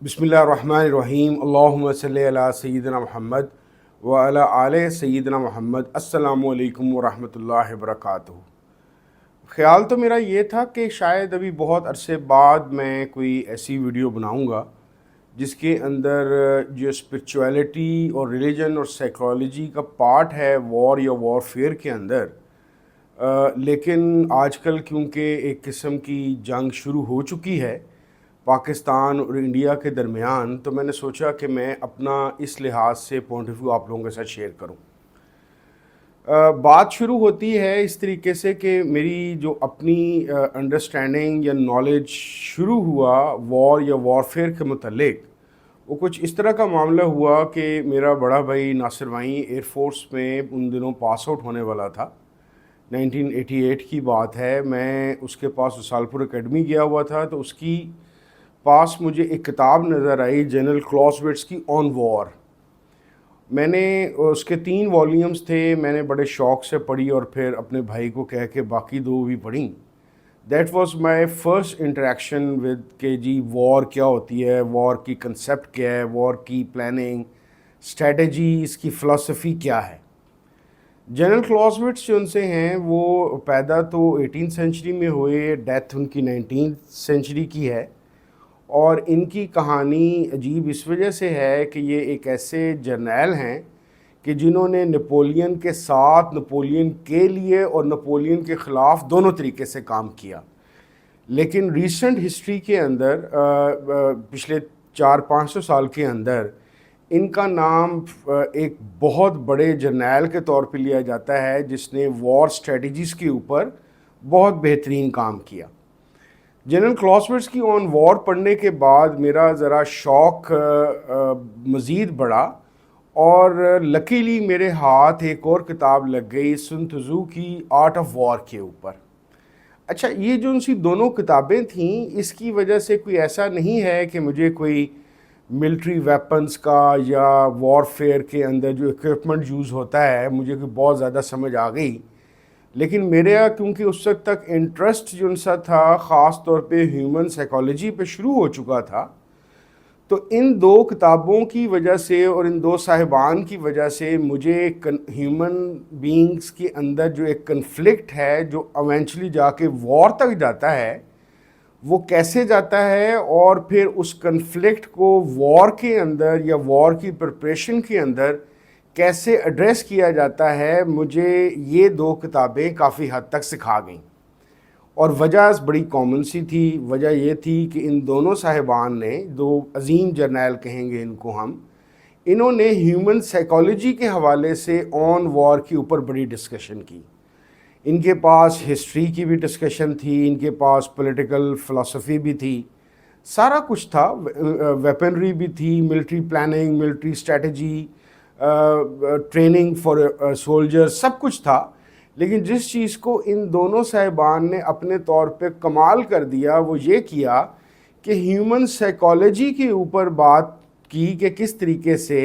بسم اللہ الرحمن الرحیم اللہم صلی علی سیدنا محمد وعلی آل سیدنا محمد۔ السلام علیکم ورحمۃ اللہ وبرکاتہ۔ خیال تو میرا یہ تھا کہ شاید ابھی بہت عرصے بعد میں کوئی ایسی ویڈیو بناؤں گا جس کے اندر جو اسپرچویلٹی اور ریلیجن اور سائیکالوجی کا پارٹ ہے وار یا وار فیئر کے اندر، لیکن آج کل کیونکہ ایک قسم کی جنگ شروع ہو چکی ہے پاکستان اور انڈیا کے درمیان، تو میں نے سوچا کہ میں اپنا اس لحاظ سے پوائنٹ آف ویو آپ لوگوں کے ساتھ شیئر کروں۔ بات شروع ہوتی ہے اس طریقے سے کہ میری جو اپنی انڈرسٹینڈنگ یا نالج شروع ہوا وار یا وار فیئر کے متعلق، وہ کچھ اس طرح کا معاملہ ہوا کہ میرا بڑا بھائی ناصر وائیں ایئر فورس میں ان دنوں پاس آؤٹ ہونے والا تھا۔ 1988 کی بات ہے، میں اس کے پاس رسالپور اکیڈمی گیا ہوا تھا، تو اس کی پاس مجھے ایک کتاب نظر آئی جنرل کلاسوٹز کی آن وار۔ میں نے اس کے 3 والیومز تھے، میں نے بڑے شوق سے پڑھی اور پھر اپنے بھائی کو کہہ کے باقی 2 بھی پڑھیں۔ That was my first interaction with کہ جی وار کیا ہوتی ہے، وار کی کنسیپٹ کیا ہے، وار کی پلاننگ اسٹریٹجی، اس کی فلسفی کیا ہے۔ جنرل کلاسوٹز جو ان سے ہیں وہ پیدا تو 18 سینچری میں ہوئے، ڈیتھ ان کی 19 سینچری کی ہے، اور ان کی کہانی عجیب اس وجہ سے ہے کہ یہ ایک ایسے جرنیل ہیں کہ جنہوں نے نپولین کے ساتھ، نپولین کے لیے اور نپولین کے خلاف دونوں طریقے سے کام کیا، لیکن ریسنٹ ہسٹری کے اندر پچھلے 400-500 سال کے اندر ان کا نام ایک بہت بڑے جرنیل کے طور پہ لیا جاتا ہے جس نے وار اسٹریٹجیز کے اوپر بہت بہترین کام کیا۔ جنرل کلاسوٹز کی آن وار پڑھنے کے بعد میرا ذرا شوق مزید بڑھا، اور لکیلی میرے ہاتھ ایک اور کتاب لگ گئی سن تزو کی آرٹ آف وار کے اوپر۔ اچھا، یہ جو ان سی دونوں کتابیں تھیں، اس کی وجہ سے کوئی ایسا نہیں ہے کہ مجھے کوئی ملٹری ویپنز کا یا وار فیئر کے اندر جو اکوپمنٹ یوز ہوتا ہے مجھے کوئی بہت زیادہ سمجھ آ گئی، لیکن میرے کیونکہ اس وقت تک انٹرسٹ جو ان سا تھا خاص طور پہ ہیومن سائیکالوجی پہ شروع ہو چکا تھا، تو ان 2 کتابوں کی وجہ سے اور ان 2 صاحبان کی وجہ سے مجھے ہیومن بینگز کے اندر جو ایک کنفلکٹ ہے جو ایونچولی جا کے وار تک جاتا ہے، وہ کیسے جاتا ہے، اور پھر اس کنفلکٹ کو وار کے اندر یا وار کی پریپریشن کے اندر کیسے ایڈریس کیا جاتا ہے، مجھے یہ 2 کتابیں کافی حد تک سکھا گئیں۔ اور وجہ بڑی کامن سی تھی، وجہ یہ تھی کہ ان دونوں صاحبان نے، 2 عظیم جرنیل کہیں گے ان کو ہم، انہوں نے ہیومن سائیکالوجی کے حوالے سے آن وار کے اوپر بڑی ڈسکشن کی۔ ان کے پاس ہسٹری کی بھی ڈسکشن تھی، ان کے پاس پولیٹیکل فلسفی بھی تھی، سارا کچھ تھا، ویپنری بھی تھی، military planning, military strategy, training for soldier, سب کچھ تھا۔ لیکن جس چیز کو ان دونوں صاحبان نے اپنے طور پہ کمال کر دیا وہ یہ کیا کہ ہیومن سائیکالوجی کے اوپر بات کی کہ کس طریقے سے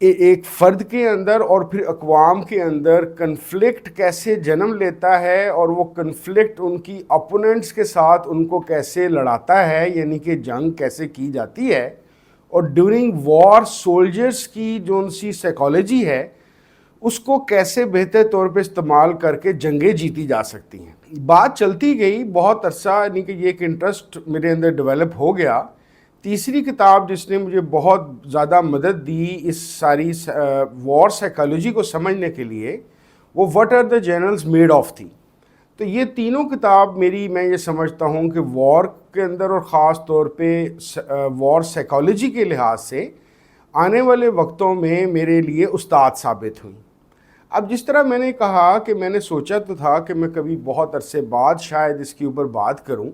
ایک فرد کے اندر اور پھر اقوام کے اندر کنفلکٹ کیسے جنم لیتا ہے، اور وہ کنفلکٹ ان کی اپوننٹس کے ساتھ ان کو کیسے لڑاتا ہے، یعنی کہ جنگ کیسے کی جاتی ہے، اور ڈیورنگ وار سولجرز کی جو ان سی سائیکالوجی ہے اس کو کیسے بہتر طور پہ استعمال کر کے جنگیں جیتی جا سکتی ہیں۔ بات چلتی گئی بہت عرصہ، یعنی کہ یہ ایک انٹرسٹ میرے اندر ڈیولپ ہو گیا۔ تیسری کتاب جس نے مجھے بہت زیادہ مدد دی اس ساری وار سائیکالوجی کو سمجھنے کے لیے، وہ what are the generals made of تھی۔ تو یہ تینوں کتاب میری، میں یہ سمجھتا ہوں کہ وار کے اندر اور خاص طور پہ وار سائیکالوجی کے لحاظ سے آنے والے وقتوں میں میرے لیے استاد ثابت ہوئیں۔ اب جس طرح میں نے کہا کہ میں نے سوچا تو تھا کہ میں کبھی بہت عرصے بعد شاید اس کے اوپر بات کروں،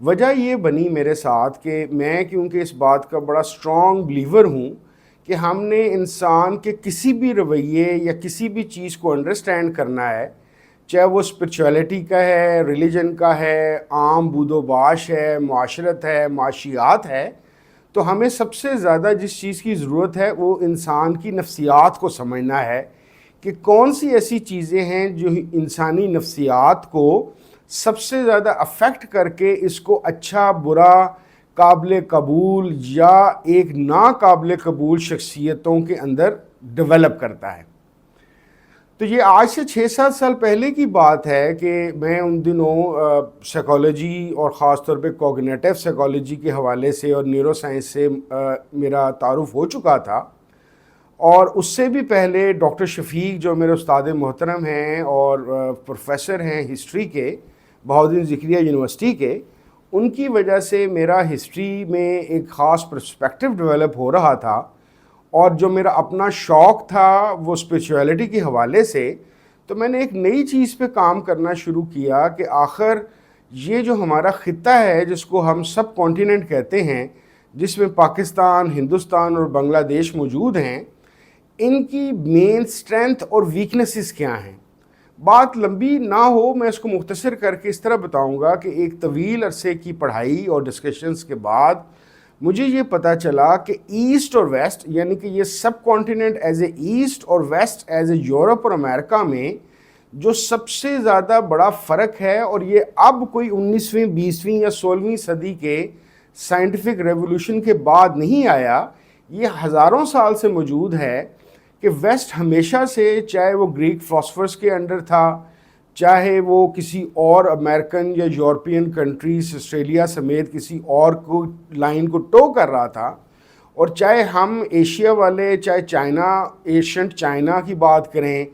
وجہ یہ بنی میرے ساتھ کہ میں کیونکہ اس بات کا بڑا اسٹرانگ بلیور ہوں کہ ہم نے انسان کے کسی بھی رویے یا کسی بھی چیز کو انڈرسٹینڈ کرنا ہے، چاہے وہ اسپرچویلٹی کا ہے، ریلیجن کا ہے، عام بود و باش ہے، معاشرت ہے، معاشیات ہے، تو ہمیں سب سے زیادہ جس چیز کی ضرورت ہے وہ انسان کی نفسیات کو سمجھنا ہے کہ کون سی ایسی چیزیں ہیں جو انسانی نفسیات کو سب سے زیادہ افیکٹ کر کے اس کو اچھا برا قابل قبول یا ایک ناقابل قبول شخصیتوں کے اندر ڈیولپ کرتا ہے۔ تو یہ آج سے 6-7 سال پہلے کی بات ہے کہ میں ان دنوں سائیکالوجی اور خاص طور پہ کوگنیٹو سائیکالوجی کے حوالے سے اور نیورو سائنس سے میرا تعارف ہو چکا تھا، اور اس سے بھی پہلے ڈاکٹر شفیق جو میرے استاد محترم ہیں اور پروفیسر ہیں ہسٹری کے بہاؤالدین ذکریہ یونیورسٹی کے، ان کی وجہ سے میرا ہسٹری میں ایک خاص پرسپیکٹو ڈیولپ ہو رہا تھا، اور جو میرا اپنا شوق تھا وہ اسپریچویلٹی کے حوالے سے، تو میں نے ایک نئی چیز پہ کام کرنا شروع کیا کہ آخر یہ جو ہمارا خطہ ہے جس کو ہم سب کانٹیننٹ کہتے ہیں، جس میں پاکستان، ہندوستان اور بنگلہ دیش موجود ہیں، ان کی مین سٹرینتھ اور ویکنسز کیا ہیں۔ بات لمبی نہ ہو، میں اس کو مختصر کر کے اس طرح بتاؤں گا کہ ایک طویل عرصے کی پڑھائی اور ڈسکشنز کے بعد مجھے یہ پتہ چلا کہ ایسٹ اور ویسٹ، یعنی کہ یہ سب کانٹیننٹ ایز اے ایسٹ اور ویسٹ ایز اے یورپ اور امریکہ میں جو سب سے زیادہ بڑا فرق ہے، اور یہ اب کوئی 19ویں 20ویں یا 16ویں صدی کے سائنٹیفک ریولوشن کے بعد نہیں آیا، یہ ہزاروں سال سے موجود ہے، کہ ویسٹ ہمیشہ سے، چاہے وہ گریک فلاسفرز کے انڈر تھا، چاہے وہ کسی اور امریکن یا یورپین کنٹریز، آسٹریلیا سمیت کسی اور کو لائن کو ٹو کر رہا تھا، اور چاہے ہم ایشیا والے، چاہے چائنا، ایشینٹ چائنا کی بات کریں،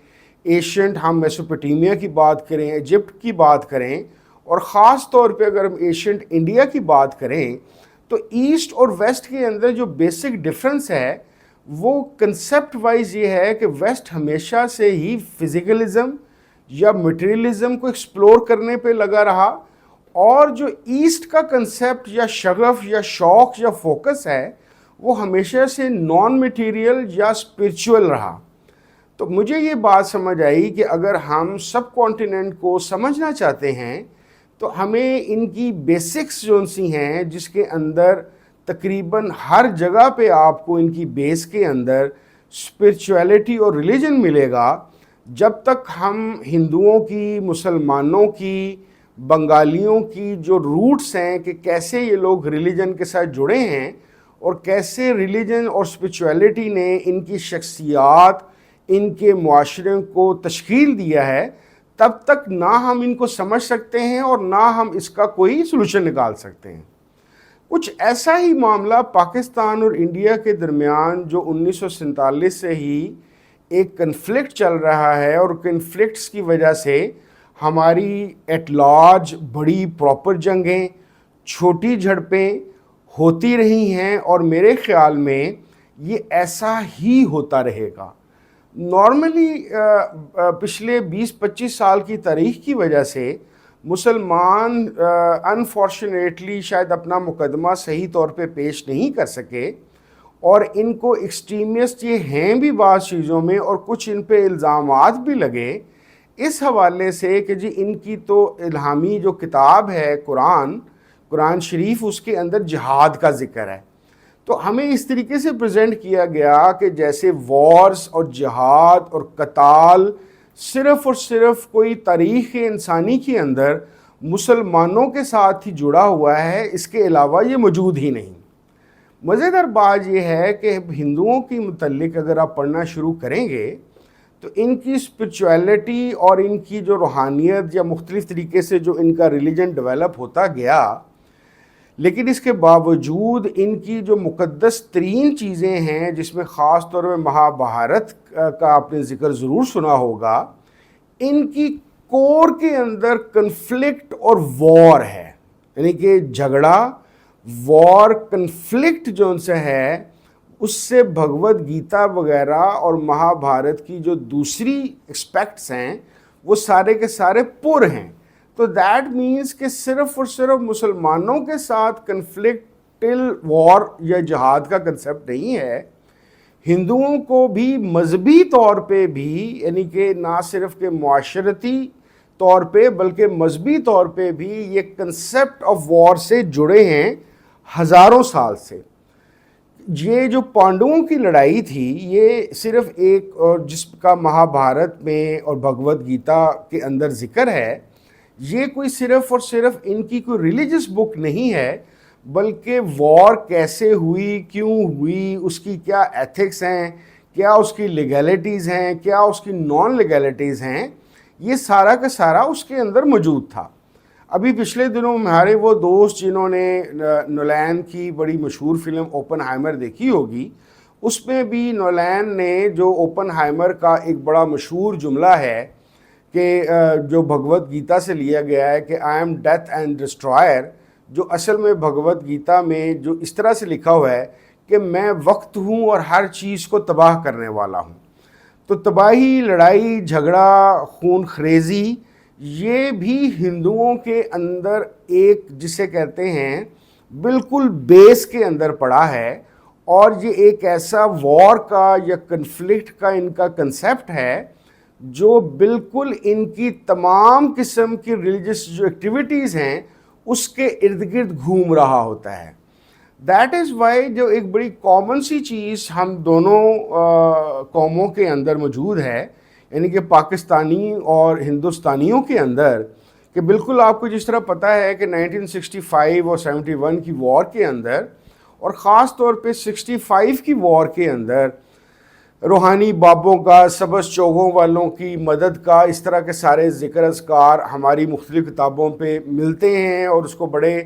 ایشینٹ ہم میسوپوٹیمیا کی بات کریں، ایجپٹ کی بات کریں، اور خاص طور پہ اگر ہم ایشینٹ انڈیا کی بات کریں، تو ایسٹ اور ویسٹ کے اندر جو بیسک ڈفرنس ہے وہ کنسیپٹ وائز یہ ہے کہ ویسٹ ہمیشہ سے ہی فزیکلزم یا مٹیریلزم کو ایکسپلور کرنے پہ لگا رہا، اور جو ایسٹ کا کنسیپٹ یا شغف یا شوق یا فوکس ہے وہ ہمیشہ سے نان مٹیریل یا اسپریچول رہا۔ تو مجھے یہ بات سمجھ آئی کہ اگر ہم سب کانٹیننٹ کو سمجھنا چاہتے ہیں تو ہمیں ان کی بیسکس جو سی ہیں، جس کے اندر تقریباً ہر جگہ پہ آپ کو ان کی بیس کے اندر اسپریچویلٹی اور ریلیجن ملے گا، جب تک ہم ہندوؤں کی، مسلمانوں کی، بنگالیوں کی جو روٹس ہیں کہ کیسے یہ لوگ ریلیجن کے ساتھ جڑے ہیں اور کیسے ریلیجن اور اسپریچویلٹی نے ان کی شخصیات، ان کے معاشرے کو تشکیل دیا ہے، تب تک نہ ہم ان کو سمجھ سکتے ہیں اور نہ ہم اس کا کوئی سلوشن نکال سکتے ہیں۔ کچھ ایسا ہی معاملہ پاکستان اور انڈیا کے درمیان جو 1947 سے ہی ایک کنفلکٹ چل رہا ہے، اور کنفلکٹس کی وجہ سے ہماری ایٹ لارج بڑی پراپر جنگیں، چھوٹی جھڑپیں ہوتی رہی ہیں، اور میرے خیال میں یہ ایسا ہی ہوتا رہے گا۔ نارملی پچھلے 20-25 سال کی تاریخ کی وجہ سے مسلمان انفارچونیٹلی شاید اپنا مقدمہ صحیح طور پہ پیش نہیں کر سکے، اور ان کو ایکسٹریمسٹ یہ ہیں بھی بعض چیزوں میں، اور کچھ ان پہ الزامات بھی لگے اس حوالے سے کہ جی ان کی تو الہامی جو کتاب ہے قرآن شریف، اس کے اندر جہاد کا ذکر ہے۔ تو ہمیں اس طریقے سے پریزنٹ کیا گیا کہ جیسے وارز اور جہاد اور قتال صرف اور صرف کوئی تاریخ انسانی کے اندر مسلمانوں کے ساتھ ہی جڑا ہوا ہے، اس کے علاوہ یہ موجود ہی نہیں۔ مزیدار بات یہ ہے کہ ہندوؤں کی متعلق اگر آپ پڑھنا شروع کریں گے تو ان کی اسپریچویلٹی اور ان کی جو روحانیت یا مختلف طریقے سے جو ان کا ریلیجن ڈیولپ ہوتا گیا، لیکن اس کے باوجود ان کی جو مقدس ترین چیزیں ہیں، جس میں خاص طور پہ مہابھارت کا آپ نے ذکر ضرور سنا ہوگا، ان کی کور کے اندر کنفلکٹ اور وار ہے، یعنی کہ جھگڑا، وار، کنفلکٹ جو ان سے ہے، اس سے بھگوت گیتا وغیرہ اور مہابھارت کی جو دوسری ایکسپیکٹس ہیں وہ سارے کے سارے پر ہیں۔ تو دیٹ مینس کہ صرف اور صرف مسلمانوں کے ساتھ کنفلکٹل وار یا جہاد کا کنسیپٹ نہیں ہے، ہندوؤں کو بھی مذہبی طور پہ بھی، یعنی کہ نہ صرف کہ معاشرتی طور پہ بلکہ مذہبی طور پہ بھی یہ کنسیپٹ آف وار سے جڑے ہیں ہزاروں سال سے۔ یہ جو پانڈوؤں کی لڑائی تھی، یہ صرف ایک، اور جس کا مہابھارت میں اور بھگوت گیتا کے اندر ذکر ہے، یہ کوئی صرف اور صرف ان کی کوئی ریلیجس بک نہیں ہے، بلکہ وار کیسے ہوئی، کیوں ہوئی، اس کی کیا ایتھکس ہیں، کیا اس کی لیگیلٹیز ہیں، کیا اس کی نان لیگیلٹیز ہیں، یہ سارا کا سارا اس کے اندر موجود تھا۔ ابھی پچھلے دنوں ہمارے وہ دوست جنہوں نے نولین کی بڑی مشہور فلم اوپن ہائمر دیکھی ہوگی، اس میں بھی نولین نے جو اوپن ہائمر کا ایک بڑا مشہور جملہ ہے کہ جو بھگوت گیتا سے لیا گیا ہے کہ I am death and destroyer, جو اصل میں بھگوت گیتا میں جو اس طرح سے لکھا ہوا ہے کہ میں وقت ہوں اور ہر چیز کو تباہ کرنے والا ہوں۔ تو تباہی، لڑائی جھگڑا، خون خریزی، یہ بھی ہندوؤں کے اندر ایک جسے کہتے ہیں بالکل بیس کے اندر پڑا ہے، اور یہ ایک ایسا وار کا یا کنفلکٹ کا ان کا کنسیپٹ ہے جو بالکل ان کی تمام قسم کی ریلیجس جو ایکٹیویٹیز ہیں اس کے ارد گرد گھوم رہا ہوتا ہے۔ دیٹ از وائی جو ایک بڑی کامن سی چیز ہم دونوں قوموں کے اندر موجود ہے، یعنی کہ پاکستانی اور ہندوستانیوں کے اندر، کہ بالکل آپ کو جس طرح پتہ ہے کہ 1965 اور 71 کی وار کے اندر، اور خاص طور پہ 65 کی وار کے اندر روحانی بابوں کا، سبز چوگوں والوں کی مدد کا، اس طرح کے سارے ذکر اذکار ہماری مختلف کتابوں پہ ملتے ہیں، اور اس کو بڑے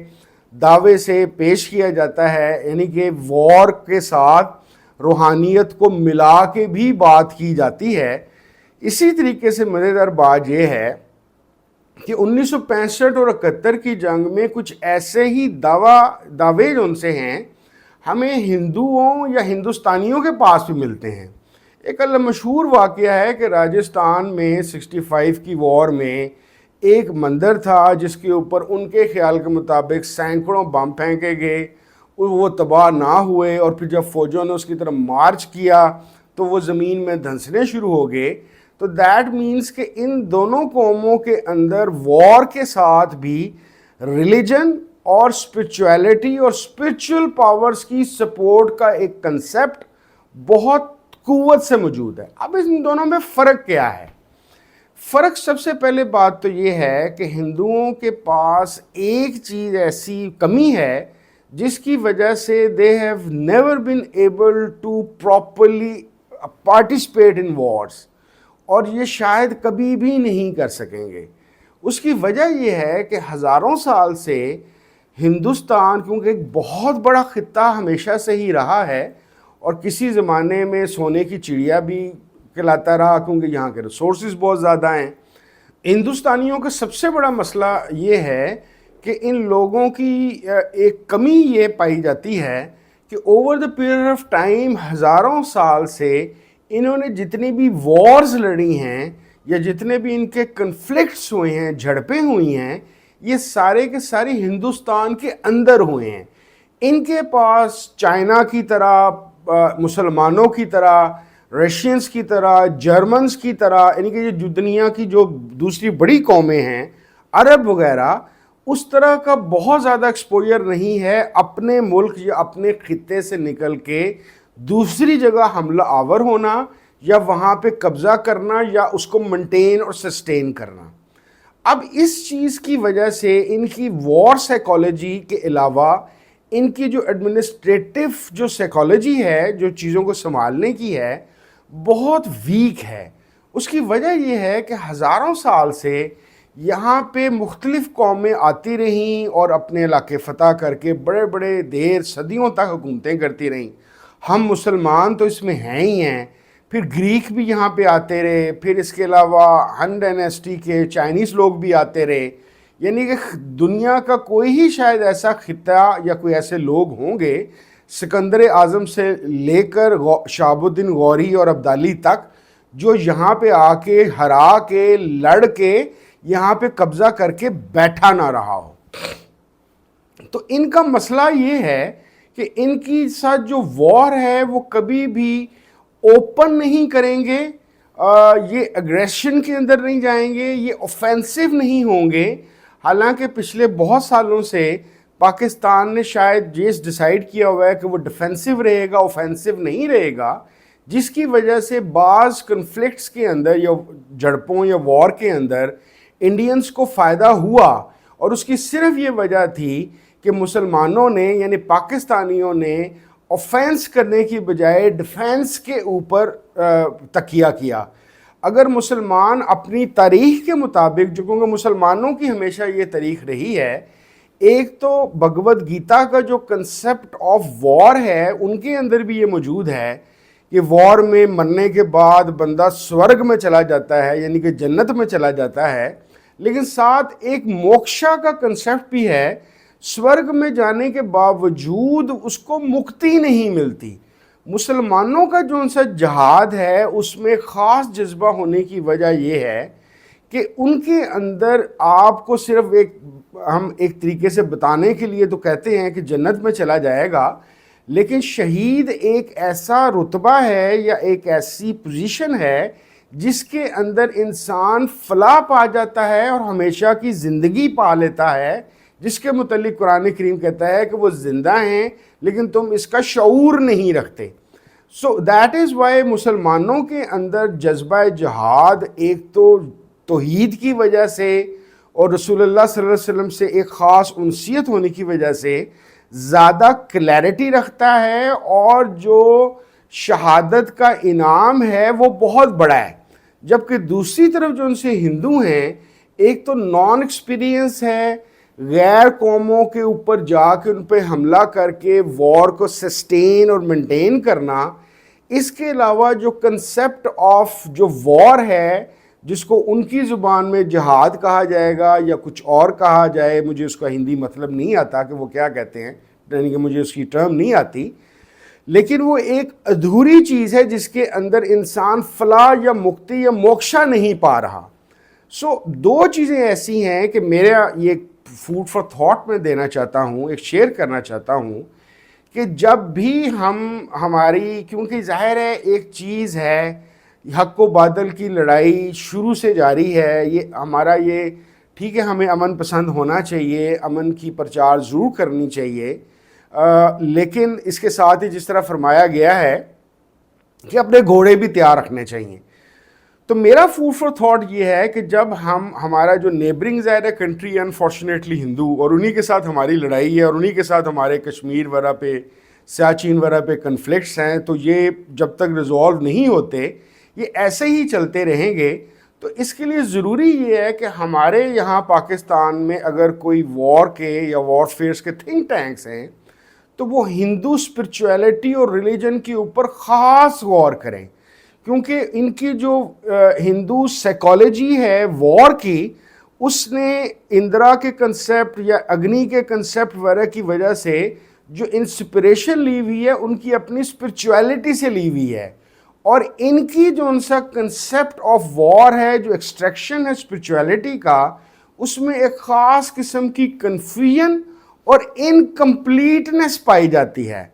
دعوے سے پیش کیا جاتا ہے، یعنی کہ وار کے ساتھ روحانیت کو ملا کے بھی بات کی جاتی ہے۔ اسی طریقے سے مزیدار بات یہ ہے کہ 1965 اور 71 کی جنگ میں کچھ ایسے ہی دعوے جو ان سے ہیں ہمیں ہندوؤں یا ہندوستانیوں کے پاس بھی ملتے ہیں۔ ایک مشہور واقعہ ہے کہ راجستھان میں 65 کی وار میں ایک مندر تھا جس کے اوپر ان کے خیال کے مطابق سینکڑوں بم پھینکے گئے، وہ تباہ نہ ہوئے، اور پھر جب فوجوں نے اس کی طرف مارچ کیا تو وہ زمین میں دھنسنے شروع ہو گئے۔ تو دیٹ مینس کہ ان دونوں قوموں کے اندر وار کے ساتھ بھی ریلیجن اور اسپرچویلٹی اور اسپرچول پاورز کی سپورٹ کا ایک کنسیپٹ بہت قوت سے موجود ہے۔ اب ان دونوں میں فرق کیا ہے؟ فرق سب سے پہلے بات تو یہ ہے کہ ہندوؤں کے پاس ایک چیز ایسی کمی ہے جس کی وجہ سے they have never been able to properly participate in wars، اور یہ شاید کبھی بھی نہیں کر سکیں گے۔ اس کی وجہ یہ ہے کہ ہزاروں سال سے ہندوستان کیونکہ ایک بہت بڑا خطہ ہمیشہ سے ہی رہا ہے، اور کسی زمانے میں سونے کی چڑیا بھی کہلاتا رہا کیونکہ یہاں کے ریسورسز بہت زیادہ ہیں۔ ہندوستانیوں کا سب سے بڑا مسئلہ یہ ہے کہ ان لوگوں کی ایک کمی یہ پائی جاتی ہے کہ over the period of time ہزاروں سال سے انہوں نے جتنی بھی وارز لڑی ہیں یا جتنے بھی ان کے کنفلکٹس ہوئے ہیں، جھڑپیں ہوئی ہیں، یہ سارے کے سارے ہندوستان کے اندر ہوئے ہیں۔ ان کے پاس چائنا کی طرح، مسلمانوں کی طرح، رشینز کی طرح، جرمنز کی طرح، یعنی کہ جو دنیا کی جو دوسری بڑی قومیں ہیں، عرب وغیرہ، اس طرح کا بہت زیادہ ایکسپوجر نہیں ہے اپنے ملک یا اپنے خطے سے نکل کے دوسری جگہ حملہ آور ہونا یا وہاں پہ قبضہ کرنا یا اس کو مینٹین اور سسٹین کرنا۔ اب اس چیز کی وجہ سے ان کی وار سائیکالوجی کے علاوہ ان کی جو ایڈمنسٹریٹو جو سائیکالوجی ہے، جو چیزوں کو سنبھالنے کی ہے، بہت ویک ہے۔ اس کی وجہ یہ ہے کہ ہزاروں سال سے یہاں پہ مختلف قومیں آتی رہیں اور اپنے علاقے فتح کر کے بڑے بڑے دیر صدیوں تک حکومتیں کرتی رہیں۔ ہم مسلمان تو اس میں ہیں ہی ہیں، پھر گریک بھی یہاں پہ آتے رہے، پھر اس کے علاوہ ہن ڈائنیسٹی کے چائنیز لوگ بھی آتے رہے، یعنی کہ دنیا کا کوئی ہی شاید ایسا خطہ یا کوئی ایسے لوگ ہوں گے سکندر اعظم سے لے کر شہاب الدین غوری اور ابدالی تک جو یہاں پہ آ کے ہرا کے لڑ کے یہاں پہ قبضہ کر کے بیٹھا نہ رہا ہو۔ تو ان کا مسئلہ یہ ہے کہ ان کی ساتھ جو وار ہے وہ کبھی بھی اوپن نہیں کریں گے، یہ اگریشن کے اندر نہیں جائیں گے، یہ اوفینسو نہیں ہوں گے۔ حالانکہ پچھلے بہت سالوں سے پاکستان نے شاید یہ ڈیسائیڈ کیا ہوا ہے کہ وہ ڈیفینسو رہے گا، اوفینسو نہیں رہے گا، جس کی وجہ سے بعض کنفلکٹس کے اندر یا جھڑپوں یا وار کے اندر انڈینز کو فائدہ ہوا، اور اس کی صرف یہ وجہ تھی کہ مسلمانوں نے یعنی پاکستانیوں نے آفینس کرنے کی بجائے ڈیفینس کے اوپر تکیہ کیا. اگر مسلمان اپنی تاریخ کے مطابق، جو کیونکہ مسلمانوں کی ہمیشہ یہ تاریخ رہی ہے، ایک تو بھگوت گیتا کا جو کنسپٹ آف وار ہے ان کے اندر بھی یہ موجود ہے کہ وار میں مرنے کے بعد بندہ سورگ میں چلا جاتا ہے، یعنی کہ جنت میں چلا جاتا ہے. لیکن ساتھ ایک موکشا کا کنسپٹ بھی ہے، سورگ میں جانے کے باوجود اس کو مکتی نہیں ملتی. مسلمانوں کا جو ان سا جہاد ہے اس میں خاص جذبہ ہونے کی وجہ یہ ہے کہ ان کے اندر آپ کو صرف ہم ایک طریقے سے بتانے کے لیے تو کہتے ہیں کہ جنت میں چلا جائے گا، لیکن شہید ایک ایسا رتبہ ہے یا ایک ایسی پوزیشن ہے جس کے اندر انسان فلاح پا جاتا ہے اور ہمیشہ کی زندگی پا لیتا ہے، جس کے متعلق قرآن کریم کہتا ہے کہ وہ زندہ ہیں لیکن تم اس کا شعور نہیں رکھتے. سو دیٹ از وائی مسلمانوں کے اندر جذبہ جہاد ایک تو توحید کی وجہ سے اور رسول اللہ صلی اللہ علیہ وسلم سے ایک خاص انسیت ہونے کی وجہ سے زیادہ کلیرٹی رکھتا ہے، اور جو شہادت کا انعام ہے وہ بہت بڑا ہے. جبکہ دوسری طرف جو ان سے ہندو ہیں، ایک تو نان ایکسپیرینس ہے، غیر قوموں کے اوپر جا کے ان پہ حملہ کر کے وار کو سسٹین اور مینٹین کرنا. اس کے علاوہ جو کنسپٹ آف جو وار ہے، جس کو ان کی زبان میں جہاد کہا جائے گا یا کچھ اور کہا جائے، مجھے اس کا ہندی مطلب نہیں آتا کہ وہ کیا کہتے ہیں، یعنی کہ مجھے اس کی ٹرم نہیں آتی، لیکن وہ ایک ادھوری چیز ہے جس کے اندر انسان فلاح یا مکتی یا موکشا نہیں پا رہا. سو دو چیزیں ایسی ہیں کہ میرا یہ فوڈ فار تھاٹ میں دینا چاہتا ہوں، ایک شیئر کرنا چاہتا ہوں کہ جب بھی ہماری، کیونکہ ظاہر ہے ایک چیز ہے، حق و باطل کی لڑائی شروع سے جاری ہے. یہ ہمارا یہ ٹھیک ہے، ہمیں امن پسند ہونا چاہیے، امن کی پرچار ضرور کرنی چاہیے، لیکن اس کے ساتھ ہی جس طرح فرمایا گیا ہے کہ اپنے گھوڑے بھی تیار رکھنے چاہیے. تو میرا فوڈ فار تھاٹ یہ ہے کہ جب ہمارا جو نیبرنگ ظاہر ہے کنٹری انفارچونیٹلی ہندو، اور انہی کے ساتھ ہماری لڑائی ہے، اور انہی کے ساتھ ہمارے کشمیر وغیرہ پہ، سیاچین وغیرہ پہ کنفلکٹس ہیں، تو یہ جب تک ریزولو نہیں ہوتے یہ ایسے ہی چلتے رہیں گے. تو اس کے لیے ضروری یہ ہے کہ ہمارے یہاں پاکستان میں اگر کوئی وار کے یا وار فیئرس کے تھنک ٹینکس ہیں تو وہ ہندو اسپرچویلٹی اور ریلیجن کے اوپر خاص غور کریں، کیونکہ ان کی جو ہندو سائیکالوجی ہے وار کی، اس نے اندرا کے کنسیپٹ یا اگنی کے کنسیپٹ وغیرہ کی وجہ سے جو انسپریشن لی ہوئی ہے ان کی اپنی اسپرچویلٹی سے لی ہوئی ہے. اور ان کی جو ان سا کنسیپٹ آف وار ہے، جو ایکسٹریکشن ہے اسپرچویلٹی کا، اس میں ایک خاص قسم کی کنفیوژن اور انکمپلیٹنس پائی جاتی ہے.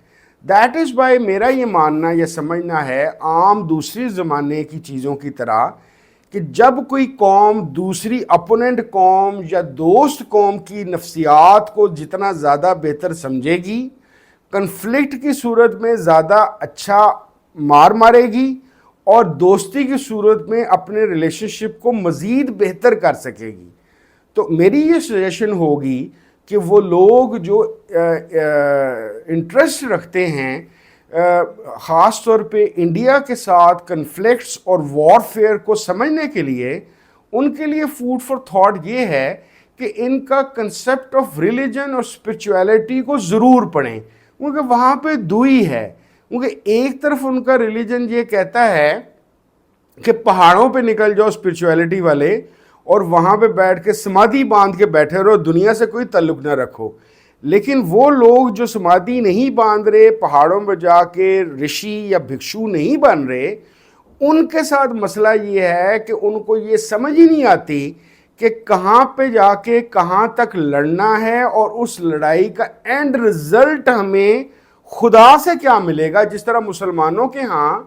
دیٹ از وائی میرا یہ ماننا یا سمجھنا ہے، عام دوسری زمانے کی چیزوں کی طرح، کہ جب کوئی قوم دوسری اپوننٹ قوم یا دوست قوم کی نفسیات کو جتنا زیادہ بہتر سمجھے گی، کنفلکٹ کی صورت میں زیادہ اچھا مارے گی، اور دوستی کی صورت میں اپنے ریلیشن شپ کو مزید بہتر کر سکے گی. تو میری یہ سجیشن ہوگی کہ وہ لوگ جو انٹرسٹ رکھتے ہیں خاص طور پہ انڈیا کے ساتھ کنفلکٹس اور وار فیئر کو سمجھنے کے لیے، ان کے لیے فوڈ فار تھاٹ یہ ہے کہ ان کا کنسپٹ آف ریلیجن اور اسپرچویلٹی کو ضرور پڑھیں، کیونکہ وہاں پہ دوئی ہے. کیونکہ ایک طرف ان کا ریلیجن یہ کہتا ہے کہ پہاڑوں پہ نکل جاؤ اسپرچویلٹی والے، اور وہاں پہ بیٹھ کے سمادھی باندھ کے بیٹھے رہو، دنیا سے کوئی تعلق نہ رکھو. لیکن وہ لوگ جو سمادھی نہیں باندھ رہے، پہاڑوں پہ جا کے رشی یا بھکشو نہیں بن رہے، ان کے ساتھ مسئلہ یہ ہے کہ ان کو یہ سمجھ ہی نہیں آتی کہ کہاں پہ جا کے کہاں تک لڑنا ہے، اور اس لڑائی کا اینڈ رزلٹ ہمیں خدا سے کیا ملے گا. جس طرح مسلمانوں کے ہاں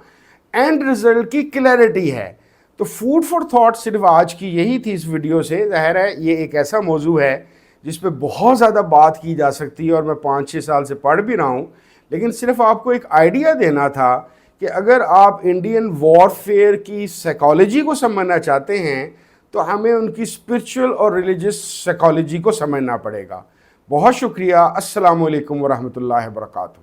اینڈ رزلٹ کی کلیئرٹی ہے. تو فوڈ فار تھاٹ صرف آج کی یہی تھی اس ویڈیو سے. ظاہر ہے یہ ایک ایسا موضوع ہے جس پہ بہت زیادہ بات کی جا سکتی ہے، اور میں 5-6 سال سے پڑھ بھی رہا ہوں، لیکن صرف آپ کو ایک آئیڈیا دینا تھا کہ اگر آپ انڈین وار فیئر کی سائیکالوجی کو سمجھنا چاہتے ہیں تو ہمیں ان کی اسپرچول اور ریلیجس سائیکالوجی کو سمجھنا پڑے گا. بہت شکریہ. السلام علیکم ورحمۃ اللہ وبرکاتہ.